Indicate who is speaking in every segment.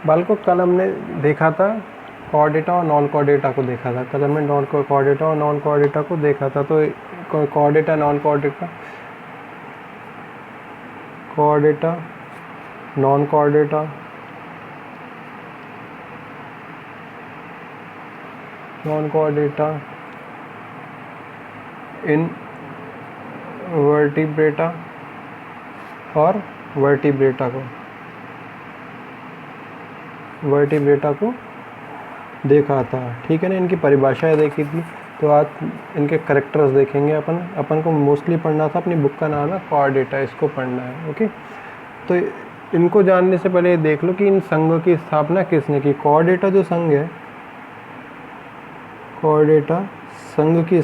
Speaker 1: बाल को कल हमने देखा था कोऑर्डिनेटा और नॉन कोऑर्डिनेटा को देखा था, कल हमने नॉन कोऑर्डिनेटा और नॉन कोऑर्डिनेटा को देखा था। तो कोऑर्डिनेटा नॉन कोऑर्डिनेटा, कोऑर्डिनेटा नॉन कोऑर्डिनेटा, नॉन कोऑर्डिनेटा इन वर्टिब्रेटा और वर्टिब्रेटा को देखा था, ठीक है ना। इनकी परिभाषाएं देखी थी। तो आज इनके करेक्टर्स देखेंगे अपन को मोस्टली पढ़ना था, अपनी बुक का नाम है कोऑर्डिनेटा, इसको पढ़ना है। ओके, तो इनको जानने से पहले देख लो कि इन संघ की स्थापना किसने की। कोऑर्डिनेटा जो संघ है, कोऑर्डिनेटा संघ की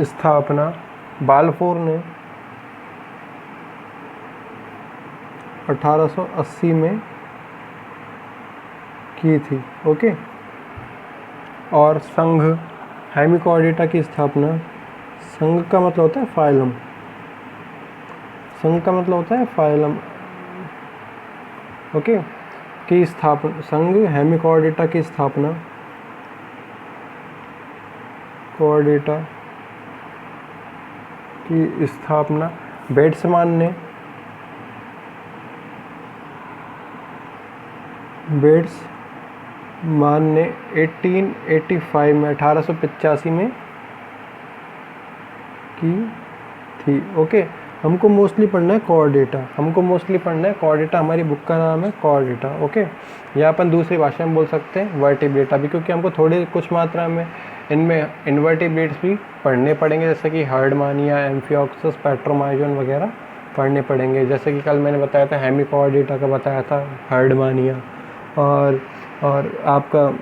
Speaker 1: स्थापना बाल्फोर ने 1880 में की थी। ओके, और संघ हेमिकोऑर्डिनेटा की स्थापना, संघ का मतलब होता है फाइलम, संघ का मतलब होता है फाइलम। ओके, की स्थापना, संघ हेमिकोऑर्डिनेटा की स्थापना, कोऑर्डिनेटा की स्थापना बेट्समान ने 1885 में 1885 में की थी। ओके, हमको मोस्टली पढ़ना है कोऑर्डिनेटा, हमारी बुक का नाम है कोऑर्डिनेटा। ओके, या अपन दूसरी भाषा में बोल सकते हैं वर्टिब्रेटा भी, क्योंकि हमको थोड़े कुछ मात्रा में इनमें इन्वर्टिब्रेट्स भी पढ़ने पड़ेंगे, जैसे कि हर्डमानिया, एम्फिओक्सस, पेट्रोमाइजोन वगैरह पढ़ने पड़ेंगे। जैसे कि कल मैंने बताया था हेमिकोऑर्डिनेटा का बताया था, हर्डमानिया, और आपका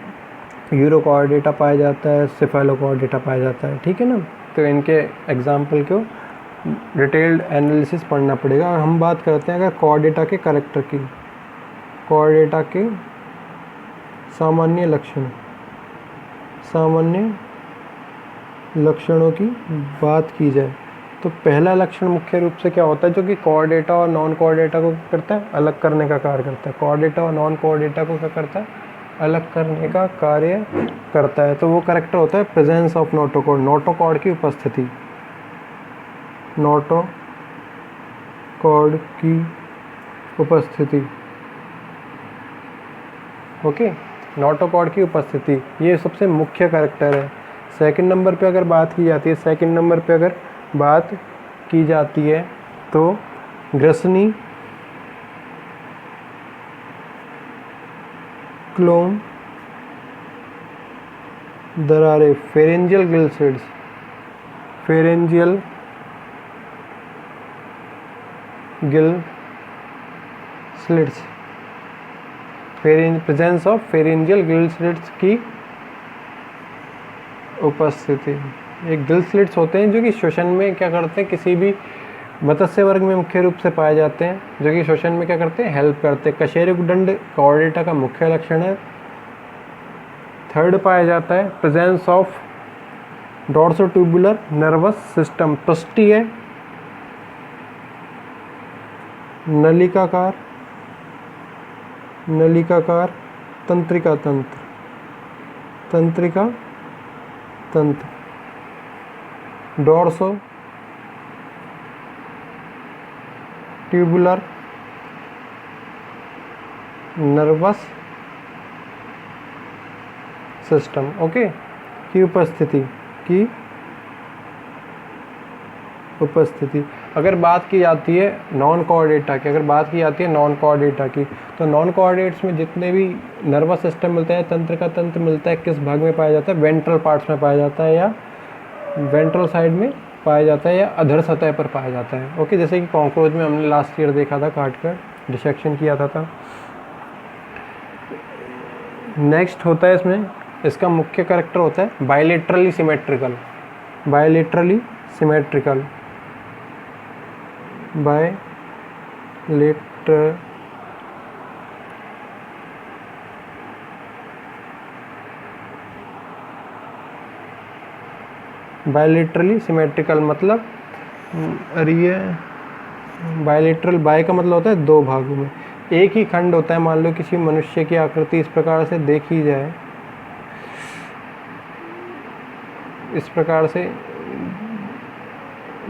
Speaker 1: यूरोकोऑर्डिनेटा पाया जाता है, सेफेलोकोऑर्डिनेटा पाया जाता है, ठीक है ना। तो इनके एग्जाम्पल को डिटेल्ड एनालिसिस पढ़ना पड़ेगा। और हम बात करते हैं अगर कोऑर्डिनेटा के कैरेक्टर की, कोऑर्डिनेटा के सामान्य लक्षणों की बात की जाए तो पहला लक्षण मुख्य रूप से क्या होता है, जो कि कोऑर्डिनेटा और नॉन कोऑर्डिनेटा को करता है, अलग करने का कार्य करता है। कोऑर्डिनेटा और नॉन कोऑर्डिनेटा को क्या करता है, अलग करने का कार्य करता है। तो वो कैरेक्टर होता है प्रेजेंस ऑफ नोटोकॉर्ड, नोटोकॉर्ड की उपस्थिति, नोटोकॉर्ड की उपस्थिति। ओके, नोटोकॉर्ड की उपस्थिति ये सबसे मुख्य कैरेक्टर है। सेकंड नंबर पे अगर बात की जाती है, तो ग्रसनी क्लोम दरारें, pharyngeal gill slits, presence of pharyngeal gill slits की उपस्थिति। एक गिल स्लिट्स होते हैं जो कि श्वसन में क्या करते हैं, किसी भी मत्स्य वर्ग में मुख्य रूप से पाए जाते हैं, जो कि श्वसन में क्या करते हैं, हेल्प करते हैं। कशेरुकदंड कोऑर्डिनेटा का मुख्य लक्षण है। थर्ड पाया जाता है प्रेजेंस ऑफ डॉर्सोट्यूबुलर नर्वस सिस्टम, पृष्ठीय नलिकाकार तंत्रिका तंत्र, dorso tubular nervous system. Okay, की उपस्थिति। अगर बात की जाती है नॉन कोऑर्डिनेटा की, तो नॉन कोऑर्डिनेट्स में जितने भी नर्वस सिस्टम मिलता है, तंत्र मिलता है, किस भाग में पाया जाता है, वेंट्रल पार्ट्स में पाया जाता है, या वेंट्रल साइड में पाया जाता है, या अधर सतह पर पाया जाता है। ओके, जैसे कि कॉकरोच में हमने लास्ट ईयर देखा था, काट कर डिसेक्शन किया था। नेक्स्ट होता है इसमें, इसका मुख्य कैरेक्टर होता है बायलेटरली सिमेट्रिकल, बायलेटरली सिमेट्रिकल मतलब बायलेटरल, बाय का मतलब होता है दो भागों में, एक ही खंड होता है। मान लो किसी मनुष्य की आकृति इस प्रकार से देखी जाए, इस प्रकार से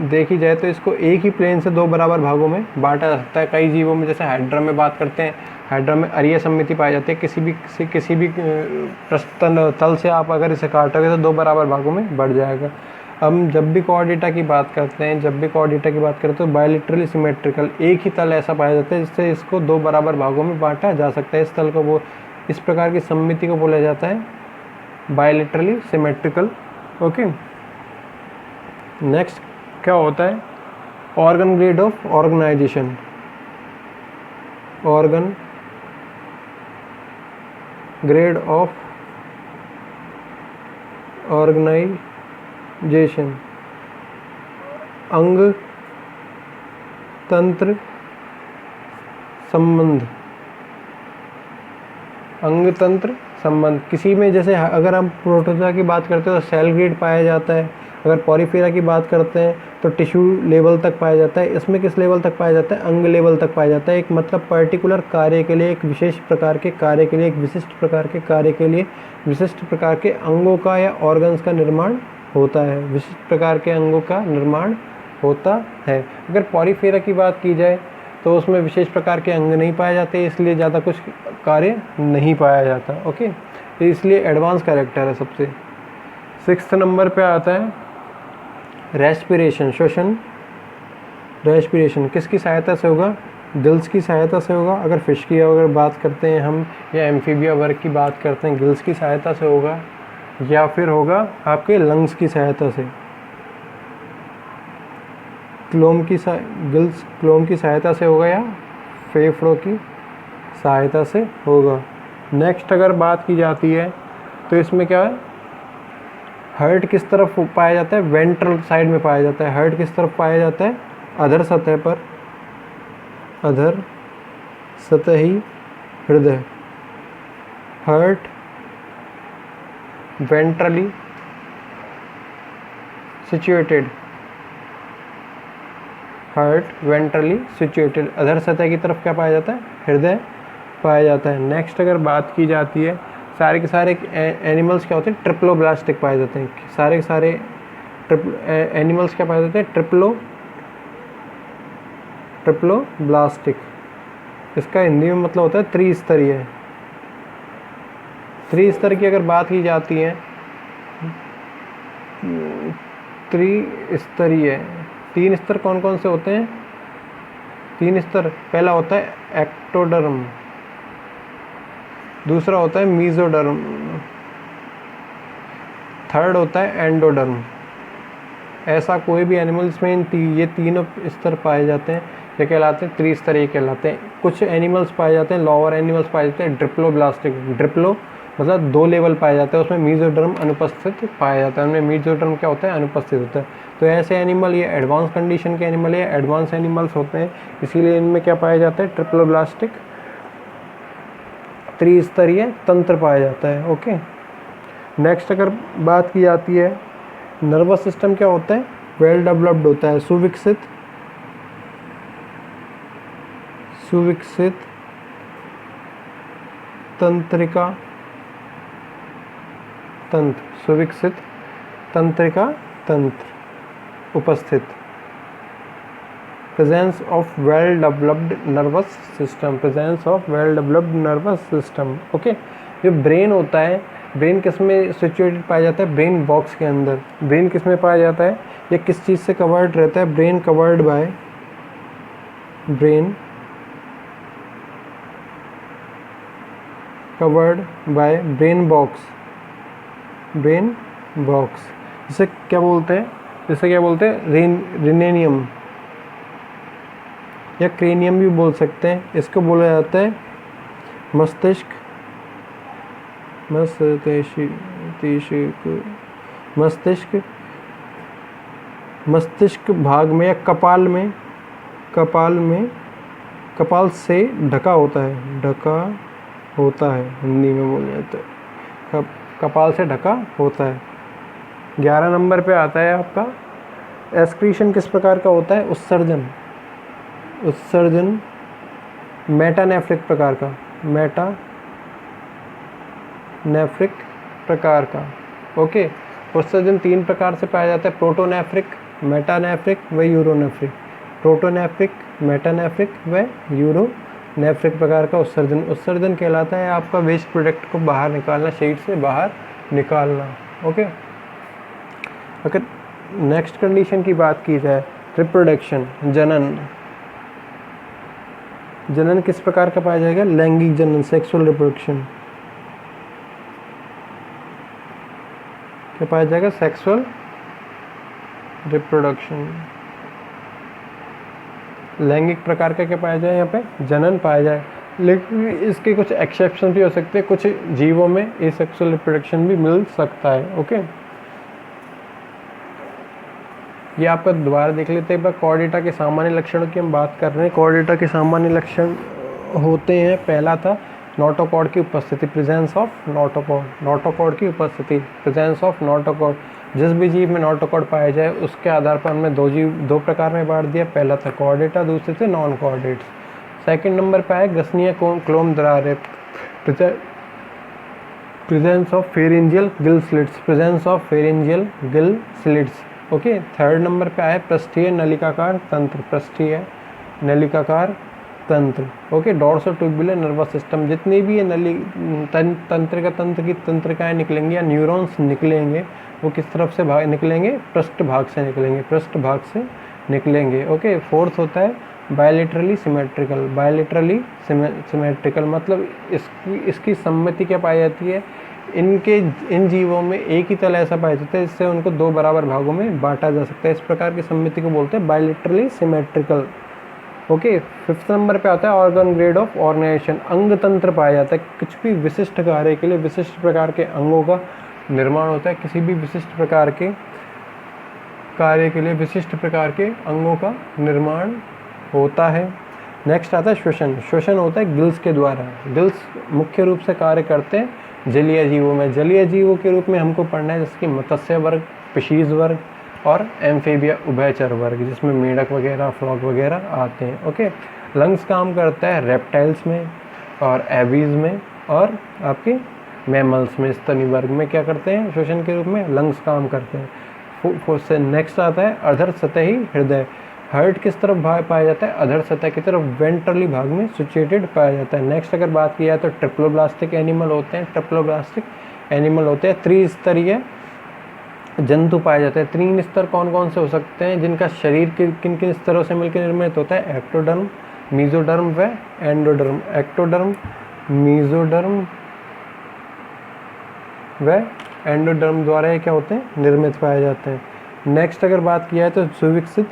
Speaker 1: देखी जाए तो इसको एक ही प्लेन से दो बराबर भागों में बांटा जा सकता है। कई जीवों में, जैसे हाइड्रा में बात करते हैं, हाइड्रा में अरीय सममिति पाई जाती है। किसी भी प्रस्तन तल से आप अगर इसे काटोगे तो दो बराबर भागों में बढ़ जाएगा। हम जब भी कोऑर्डिनेटा की बात करते हैं, तो बायलेटरली सिमेट्रिकल, एक ही तल ऐसा पाया जाता है जिससे इसको दो बराबर भागों में बांटा जा सकता है। इस तल को वो इस प्रकार की सममिति को बोला जाता है बायलेटरली सिमेट्रिकल। ओके, नेक्स्ट क्या होता है? Organ grade of organisation. Organ grade of organisation, अंग तंत्र संबंध। अंग तंत्र संबंध किसी में, जैसे अगर हम प्रोटोजोआ की बात करते हैं तो सेल ग्रेड पाया जाता है। अगर पॉरीफेरा की बात करते हैं तो टिश्यू लेवल तक पाया जाता है। इसमें किस लेवल तक पाया जाता है? अंग लेवल तक पाया जाता है। एक मतलब पर्टिकुलर कार्य के लिए, एक विशेष प्रकार के कार्य के लिए, एक विशिष्ट प्रकार के कार्य के लिए विशिष्ट प्रकार के अंगों का या ऑर्गन्स का निर्माण होता है। विशिष्ट प्रकार के अंगों का निर्माण होता है। अगर पॉरीफेरा की बात की जाए तो उसमें विशेष प्रकार के अंग नहीं पाए जाते, इसलिए ज़्यादा कुछ कार्य नहीं पाया जाता। ओके, तो इसलिए एडवांस कैरेक्टर है सबसे। 6th नंबर पे आता है रेस्पिरेशन, श्वसन। रेस्पिरेशन किसकी सहायता से होगा? गिल्स की सहायता से होगा। अगर फिश की अगर बात करते हैं हम, या एम्फीबिया वर्ग की बात करते हैं, गिल्स की सहायता से होगा, या फिर होगा आपके लंग्स की सहायता से। क्लोम की सहायता से होगा, या फेफड़ों की सहायता से होगा। नेक्स्ट अगर बात की जाती है तो इसमें क्या है? हार्ट किस तरफ पाया जाता है? वेंट्रल साइड में पाया जाता है। हार्ट किस तरफ पाया जाता है? अधर सतह पर, अधर सतही हृदय। Heart ventrally situated, heart ventrally situated, अधर सतह की तरफ क्या पाया जाता है? हृदय पाया जाता है। नेक्स्ट अगर बात की जाती है, सारे के सारे एनिमल्स क्या होते हैं? ट्रिप्लोब्लास्टिक पाए जाते हैं। सारे के सारे एनिमल्स क्या पाए जाते हैं? ट्रिप्लोब्लास्टिक। इसका हिंदी में मतलब होता है त्रिस्तरीय। त्रिस्तर की अगर बात की जाती है, त्रिस्तरीय, 3 स्तर कौन कौन से होते हैं? 3 स्तर, पहला होता है एक्टोडर्म, दूसरा होता है मीजोडर्म, थर्ड होता है एंडोडर्म। ऐसा कोई भी एनिमल्स में ये तीनों स्तर पाए जाते हैं, ये कहलाते हैं त्रिस्तरीय कहलाते हैं। कुछ एनिमल्स पाए जाते हैं, लोअर एनिमल्स पाए जाते हैं ट्रिप्लोब्लास्टिक। ट्रिप्लो मतलब 2 लेवल पाए जाते हैं, उसमें मीजोडर्म अनुपस्थित पाया जाता है। उनमें मीजोडर्म क्या होता है? अनुपस्थित होता है। तो ऐसे एनिमल ये एडवांस कंडीशन के एनिमल या एडवांस एनिमल्स होते हैं, इसीलिए इनमें क्या पाया जाता है? ट्रिप्लोब्लास्टिक त्रिस्तरीय तंत्र पाया जाता है। ओके, नेक्स्ट अगर बात की जाती है, नर्वस सिस्टम क्या होता है? वेल डेवलप्ड होता है, सुविकसित तंत्रिका तंत्र, सुविकसित तंत्रिका तंत्र उपस्थित। Presence of well developed nervous system, presence of well developed nervous system. Okay, जो ब्रेन होता है, ब्रेन किस में सिचुएटेड पाया जाता है? ब्रेन बॉक्स के अंदर। ब्रेन किस में पाया जाता है? ये किस चीज़ से कवर्ड रहता है? Brain covered by brain box. Brain box जिसे क्या बोलते हैं? रिनेनियम या क्रेनियम भी बोल सकते हैं। इसको बोला जाता है मस्तिष्क भाग में या कपाल से ढका होता है, हिंदी में बोला जाता है, कपाल से ढका होता है। 11 नंबर पे आता है आपका एक्सक्रीशन किस प्रकार का होता है? उत्सर्जन। उत्सर्जन मेटानेफ्रिक प्रकार का, मेटानेफ्रिक प्रकार का। ओके, उत्सर्जन 3 प्रकार से पाया जाता है, प्रोटोनेफ्रिक, मेटानेफ्रिक व यूरोनेफ्रिक। प्रोटोनेफ्रिक, मेटानेफ्रिक व यूरोनेफ्रिक प्रकार का उत्सर्जन। उत्सर्जन कहलाता है आपका वेस्ट प्रोडक्ट को बाहर निकालना, शरीर से बाहर निकालना। ओके, अगर नेक्स्ट कंडीशन की बात की जाए, रिप्रोडक्शन, जनन। जनन किस प्रकार का पाया जाएगा? लैंगिक जनन, सेक्सुअल रिप्रोडक्शन। क्या पाया जाएगा? Sexual reproduction. लैंगिक प्रकार का क्या पाया जाए? यहाँ पे जनन पाया जाए, लेकिन इसके कुछ एक्सेप्शन भी हो सकते हैं। कुछ जीवों में ये सेक्सुअल रिप्रोडक्शन भी मिल सकता है। ओके, ये आपका दोबारा देख लेते हैं। कॉर्डेटा के सामान्य लक्षणों की हम बात कर रहे हैं। कॉर्डेटा के सामान्य लक्षण होते हैं, पहला था नोटोकॉर्ड की उपस्थिति, प्रेजेंस ऑफ नोटोकॉर्ड। नोटोकॉर्ड की उपस्थिति, प्रेजेंस ऑफ नोटोकॉर्ड। जिस भी जीव में नोटोकॉर्ड पाया जाए उसके आधार पर हमने दो प्रकार में बांट दिया। पहला था कॉर्डेटा, दूसरे थे नॉन कॉर्डेट्स। सेकंड नंबर पे आया ग्रसनीय क्लोम दरारें, presence of pharyngeal gill slits, presence of pharyngeal gill slits. Okay, third number पे आया पृष्ठीय नलिकाकार तंत्र, पृष्ठीय नलिकाकार तंत्र। Okay, dorsotubular nervous system. जितनी भी ये तंत्र की तंत्रिकाएं निकलेंगी या न्यूरॉन्स निकलेंगे, वो किस तरफ से निकलेंगे? पृष्ठ भाग से निकलेंगे, पृष्ठ भाग से निकलेंगे। ओके, फोर्थ होता है बायलेटरली सिमेट्रिकल। बायलेटरली सिमेट्रिकल मतलब इसकी सम्मति क्या पाई जाती है? इन जीवों में एक ही तल ऐसा पाया जाता है जिससे उनको 2 बराबर भागों में बांटा जा सकता है। इस प्रकार की सम्मति को बोलते हैं bilaterally symmetrical. Okay, fifth number पे आता है ऑर्गन ग्रेड ऑफ ऑर्गेनाइजेशन। अंग तंत्र पाया जाता है। कुछ भी विशिष्ट कार्य के लिए विशिष्ट प्रकार के अंगों का निर्माण होता है। किसी भी विशिष्ट प्रकार के कार्य के लिए विशिष्ट प्रकार के अंगों का निर्माण होता है। नेक्स्ट आता है श्वसन। श्वसन होता है गिल्स के द्वारा। गिल्स मुख्य रूप से कार्य करते हैं जलीय जीवों में। जलीय जीवों के रूप में हमको पढ़ना है जैसे कि मत्स्य वर्ग, फिशीज वर्ग और एम्फीबिया उभयचर वर्ग, जिसमें मेढक वगैरह, फ्रॉग वगैरह आते हैं। ओके, लंग्स काम करता है रेप्टाइल्स में और एबीज में और आपके मैमल्स में, स्तनी वर्ग में क्या करते हैं? श्वसन के रूप में लंग्स काम करते हैं। नेक्स्ट आता है अधर सतही हृदय। हार्ट किस तरफ पाया जाता है? अधर सतह की तरफ, वेंट्रली भाग में सिचुएटेड पाया जाता है। नेक्स्ट अगर बात की जाए तो ट्रिप्लोब्लास्टिक एनिमल होते हैं। ट्रिप्लोब्लास्टिक एनिमल होते हैं त्रिस्तरीय जंतु पाए जाते हैं। 3 स्तर कौन कौन से हो सकते हैं जिनका शरीर के किन किन स्तरों से मिलकर निर्मित होता है? एक्टोडर्म, मीजोडर्म व एंडोडर्म। एक्टोडर्म, मीजोडर्म व एंडोडर्म द्वारा ये क्या होते हैं? निर्मित पाए जाते हैं। नेक्स्ट अगर बात की जाए तो सुविकसित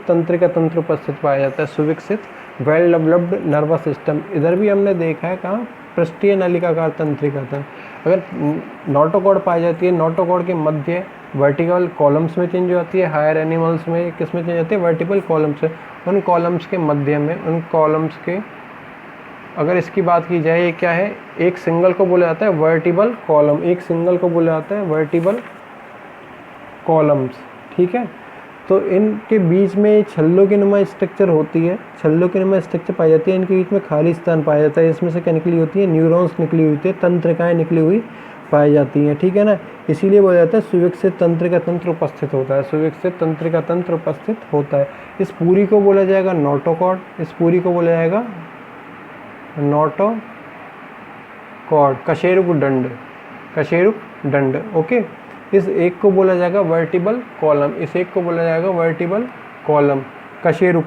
Speaker 1: तंत्रिका तंत्र उपस्थित पाया जाता है। सुविकसित वेल डेवलप्ड नर्वस सिस्टम। इधर भी हमने देखा है कहाँ? पृष्ठीय नलिकाकार तंत्रिका था। अगर नोटोकॉर्ड पाई जाती है, नोटोकॉर्ड के मध्य वर्टिकल कॉलम्स में चेंज होती है। हायर एनिमल्स में किस में चेंज होती है? वर्टिकल कॉलम्स है। उन कॉलम्स के मध्य में, उन कॉलम्स के, अगर इसकी बात की जाए ये क्या है? एक सिंगल को बोला जाता है वर्टिबल कॉलम। एक सिंगल को बोला जाता है वर्टिबल कॉलम्स। ठीक है, तो इनके बीच में छल्लों की नुमा स्ट्रक्चर होती है। छल्लों की नुमा स्ट्रक्चर पाई जाती है। इनके बीच में खाली स्थान पाया जाता है। इसमें से क्या निकली होती है? न्यूरॉन्स निकली हुई होती है, तंत्रिकाएं निकली हुई पाई जाती हैं। ठीक है ना, इसीलिए बोला जाता है सुविकसित तंत्रिका तंत्र उपस्थित होता है। सुविकसित तंत्रिका तंत्र उपस्थित होता है। इस पूरी को बोला जाएगा नोटोकॉर्ड। इस पूरी को बोला जाएगा नोटोकॉर्ड। कशेरुक दंड, कशेरुक दंड। ओके, इस एक को बोला जाएगा वर्टिबल कॉलम। इस एक को बोला जाएगा वर्टिबल कॉलम। कशेरुक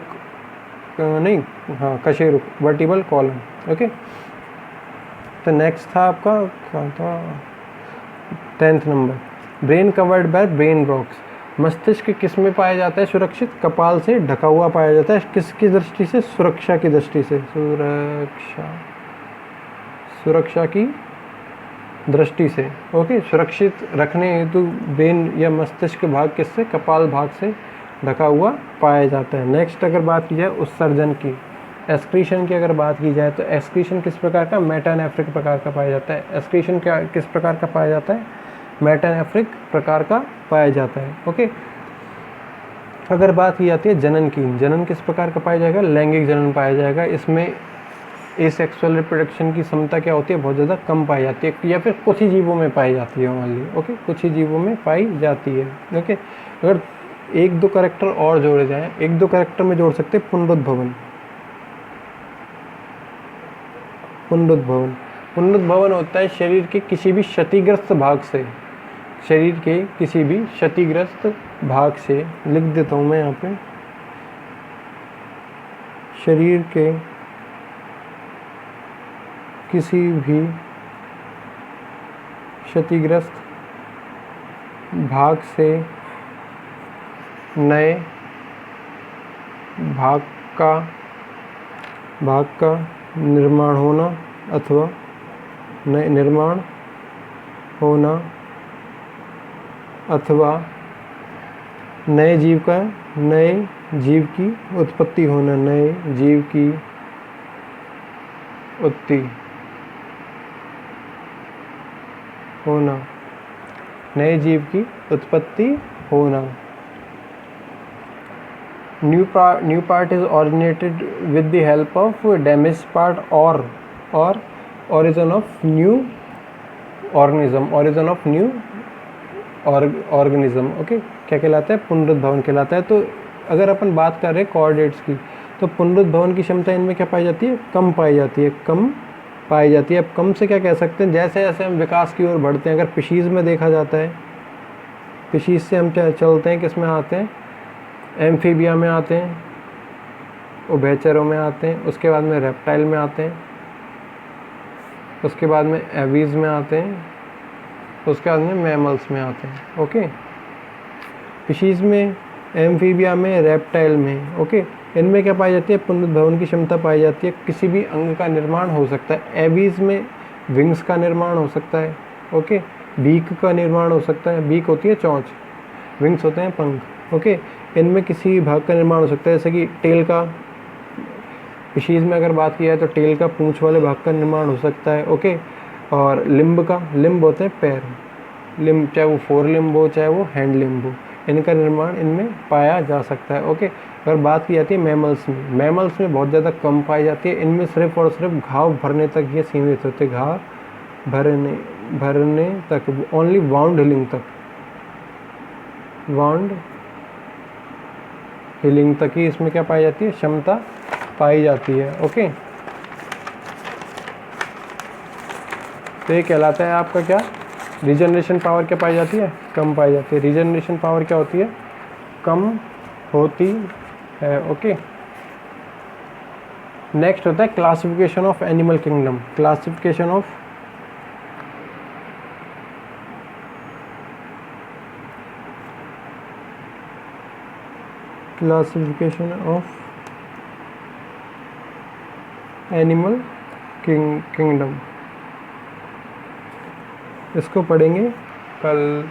Speaker 1: नहीं, हाँ कशेरुक, वर्टिबल कॉलम। ओके, तो नेक्स्ट था आपका क्या था? 10th number, brain covered by brain rocks. मस्तिष्क किस में पाया जाता है? सुरक्षित कपाल से ढका हुआ पाया जाता है। किसकी दृष्टि से? सुरक्षा की दृष्टि से। सुरक्षा की दृष्टि से। ओके, सुरक्षित रखने हेतु ब्रेन या मस्तिष्क भाग किससे? कपाल भाग से ढका हुआ पाया जाता है। नेक्स्ट अगर बात की जाए उत्सर्जन की, एक्सक्रीशन की अगर बात की जाए तो एक्सक्रीशन किस प्रकार का? मेटानेफ्रिक प्रकार का पाया जाता है। एक्सक्रीशन क्या किस प्रकार का पाया जाता है? मेटानेफ्रिक प्रकार का पाया जाता है। ओके, अगर बात की जाती है जनन की, जनन किस प्रकार का पाया जाएगा, लैंगिक जनन पाया जाएगा। इसमें एसेक्सुअल रिप्रोडक्शन की क्षमता क्या होती है, बहुत ज़्यादा कम पाई जाती है, या फिर कुछ ही जीवों में पाई जाती है ओनली। ओके, कुछ ही जीवों में पाई जाती है। ओके, अगर एक दो कैरेक्टर और जोड़े जाएं, एक दो कैरेक्टर में जोड़ सकते हैं पुनरुद्भवन। पुनरुद्भवन, पुनरुद्भवन होता है शरीर के किसी भी क्षतिग्रस्त भाग से, शरीर के किसी भी क्षतिग्रस्त भाग से, लिख देता हूँ मैं यहाँ पे, शरीर के किसी भी क्षतिग्रस्त भाग से नए भाग का निर्माण होना अथवा नए निर्माण होना अथवा नए जीव की उत्पत्ति होना, नए जीव की उत्पत्ति होना, नए जीव की उत्पत्ति होना। New part is originated with the help of damage part और origin of new organism, okay, क्या कहलाता है, पुनरुद्भवन कहलाता है। तो अगर अपन बात कर रहे हैं कोऑर्डिनेट्स की, तो पुनरुद्भवन की क्षमता इनमें क्या पाई जाती है, कम पाई जाती है, कम पाई जाती है। अब कम से क्या कह सकते हैं, जैसे जैसे हम विकास की ओर बढ़ते हैं, अगर स्पीशीज़ में देखा जाता है, स्पीशीज़ से हम चलते हैं, किस में आते हैं, एम्फीबिया में आते हैं, उभयचरों में आते हैं, उसके बाद में रेप्टाइल में आते हैं, उसके बाद में एवीज में आते हैं, उसके बाद में मैमल्स में आते हैं। ओके, स्पीशीज़ में, एम्फीबिया में, रेप्टाइल में, ओके, इनमें क्या पाई जाती है, पुनरुद्भवन की क्षमता पाई जाती है, किसी भी अंग का निर्माण हो सकता है। एवीज में विंग्स का निर्माण हो सकता है, ओके, बीक का निर्माण हो सकता है, बीक होती है चोंच, विंग्स होते हैं पंख। ओके, इनमें किसी भाग का निर्माण हो सकता है, जैसे कि टेल का, स्पीशीज़ में अगर बात की जाए तो टेल का पूंछ वाले भाग का निर्माण हो सकता है। ओके, और लिम्ब का, लिम्ब होते हैं पैर, लिम्ब चाहे वो फोर लिम्ब हो चाहे वो हैंड लिम्ब हो, इनका निर्माण इनमें पाया जा सकता है। ओके, अगर बात की जाती है मैमल्स में, मैमल्स में बहुत ज़्यादा कम पाई जाती है, इनमें सिर्फ और सिर्फ घाव भरने तक ये सीमित होते, घाव भरने तक, ओनली वाउंड हीलिंग तक, वाउंड हीलिंग तक ही इसमें क्या पाई जाती है, क्षमता पाई जाती है। ओके, तो ये कहलाता है आपका क्या, रीजनरेशन पावर क्या पाई जाती है, कम पाई जाती है। रीजनरेशन पावर क्या होती है, कम होती है। ओके, नेक्स्ट होता है classification of animal kingdom. Classification of animal kingdom, इसको पढ़ेंगे कल